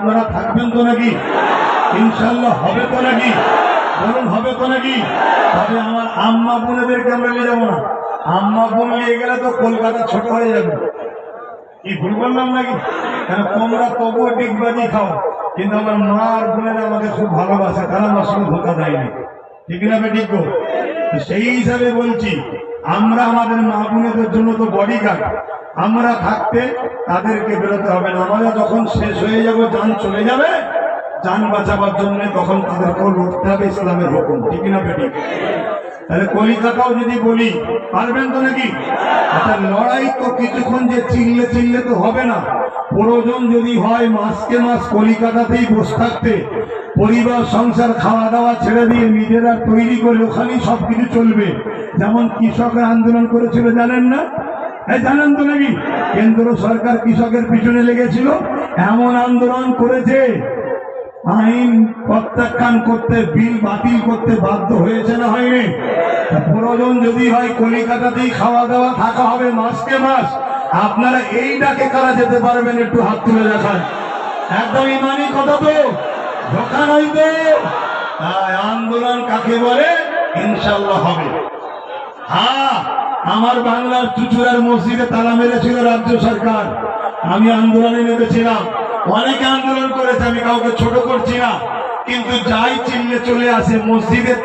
আপনারা থাকবেন তো নাকি? ইনশাল্লাহ হবে তো নাকি? বলুন হবে তো নাকি? তবে আমার আম্মা বোনেদেরকে আমরা নিয়ে যাবো না। আম্মা বোন নিয়ে গেলে তো কলকাতা ছোট হয়ে যাবে। কি ভুল বললাম নাকি? কেন তোমরা তবুও ডিগবাজি খাও, কিন্তু আমার মা আর বোনেরা আমাকে খুব ভালোবাসে, তারা আমার সঙ্গে ধোকা দেয়নি। ঠিক না বেঠিক? সেই হিসাবে বলছি, আমরা আমাদের মা বোনেদের জন্য তো বডিগার্ড, আমরা থাকতে তাদেরকে বেরোতে হবে না। আমরা যখন শেষ হয়ে যাব, জান চলে যাবে, জান বাঁচাবার জন্য তখন তাদেরকেও লড়তে হবে, ইসলামের হুকুম। ঠিক না বেঠিক? তাহলে কলিকাতাও যদি বলি, পারবেন তো নাকি? আচ্ছা, লড়াই তো কিছুক্ষণ যে চিল্লে তো হবে না। প্রয়োজন যদি হয় মাসকে মাস কলিকাতাতেই বসে থাকতে, পরিবার সংসার খাওয়া দাওয়া ছেড়ে দিয়ে নিজেরা তৈরি করে ওখানেই সবকিছু চলবে। যেমন কৃষকরা আন্দোলন করেছিল, জানেন না? জানেন তো নাকি? কেন্দ্র সরকার কৃষকের পিছনে লেগেছিল, এমন আন্দোলন করেছে, আইন প্রত্যাখ্যান করতে, বিল বাতিল করতে বাধ্য হয়েছে না হয়নি? প্রয়োজন যদি হয় কলিকাতাতেই খাওয়া দাওয়া থাকা হবে মাসকে মাস। আপনারা এই ডাকে কারা যেতে পারবেন? একটু হাত তুলে দেখান। একদম ইমানি কথা তো, ধোকা নয় তো। আন্দোলন কাকে বলে? ইনশাল্লাহ হবে। হ্যাঁ, আমার বাংলার চুচুড়ার মসজিদে তালা মেরেছিল রাজ্য সরকার, আমি আন্দোলনে নেমেছিলাম। অনেকে আন্দোলন করেছে, আমি কাউকে ছোট করছি না, কিন্তু যাই চিল্লে চলে আসে মসজিদের